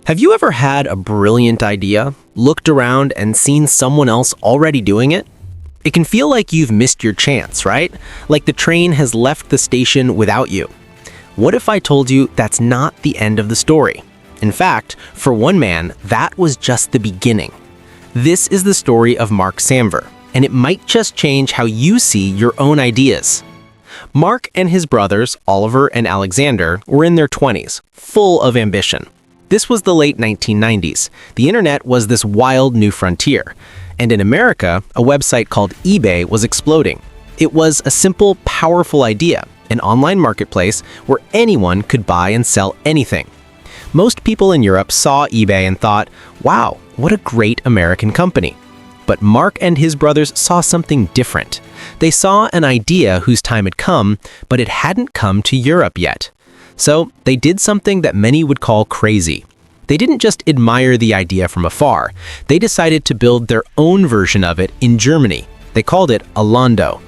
Have you ever had a brilliant idea, looked around, and seen someone else already doing it? It can feel like you've missed your chance, right? Like the train has left the station without you. What if I told you that's not the end of the story? In fact, for one man, that was just the beginning. This is the story of Marc Samwer, and it might just change how you see your own ideas. Marc and his brothers, Oliver and Alexander, were in their 20s, full of ambition. This was the late 1990s. The internet was this wild new frontier. And in America, a website called eBay was exploding. It was a simple, powerful idea, an online marketplace where anyone could buy and sell anything. Most people in Europe saw eBay and thought, wow, what a great American company. But Marc and his brothers saw something different. They saw an idea whose time had come, but it hadn't come to Europe yet. So they did something that many would call crazy. They didn't just admire the idea from afar. They decided to build their own version of it in Germany. They called it Alando.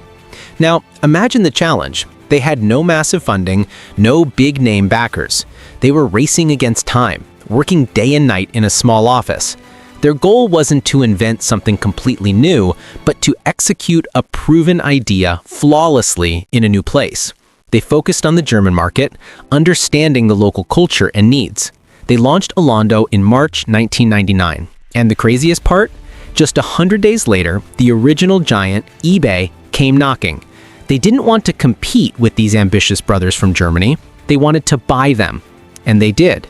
Now, imagine the challenge. They had no massive funding, no big-name backers. They were racing against time, working day and night in a small office. Their goal wasn't to invent something completely new, but to execute a proven idea flawlessly in a new place. They focused on the German market, understanding the local culture and needs. They launched Alando in March 1999. And the craziest part? Just 100 days later, the original giant, eBay, came knocking. They didn't want to compete with these ambitious brothers from Germany. They wanted to buy them. And they did.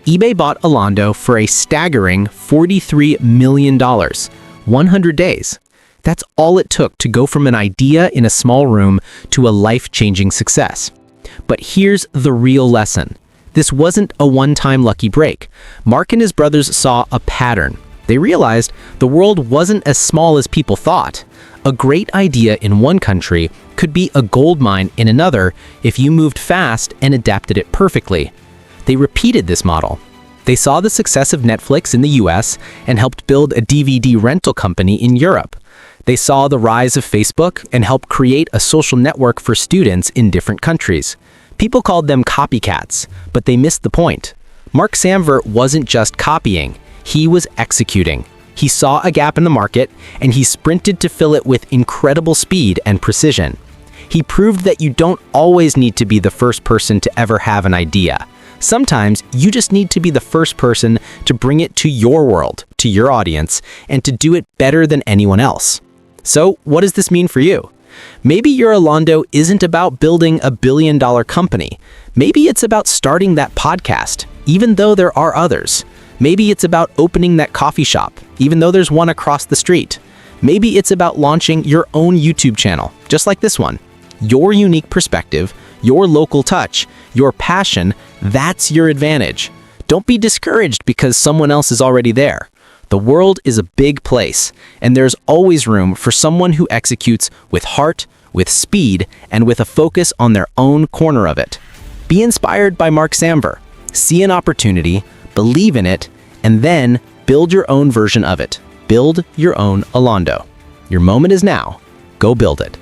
eBay bought Alando for a staggering $43 million. 100 days. That's all it took to go from an idea in a small room to a life-changing success. But here's the real lesson. This wasn't a one-time lucky break. Marc and his brothers saw a pattern. They realized the world wasn't as small as people thought. A great idea in one country could be a gold mine in another if you moved fast and adapted it perfectly. They repeated this model. They saw the success of Netflix in the US and helped build a DVD rental company in Europe. They saw the rise of Facebook and helped create a social network for students in different countries. People called them copycats, but they missed the point. Marc Samwer wasn't just copying, he was executing. He saw a gap in the market, and he sprinted to fill it with incredible speed and precision. He proved that you don't always need to be the first person to ever have an idea. Sometimes you just need to be the first person to bring it to your world, to your audience, and to do it better than anyone else. So, what does this mean for you? Maybe your Alando isn't about building a billion-dollar company. Maybe it's about starting that podcast, even though there are others. Maybe it's about opening that coffee shop, even though there's one across the street. Maybe it's about launching your own YouTube channel, just like this one. Your unique perspective, your local touch, your passion, that's your advantage. Don't be discouraged because someone else is already there. The world is a big place, and there's always room for someone who executes with heart, with speed, and with a focus on their own corner of it. Be inspired by Marc Samwer. See an opportunity, believe in it, and then build your own version of it. Build your own Alando. Your moment is now. Go build it.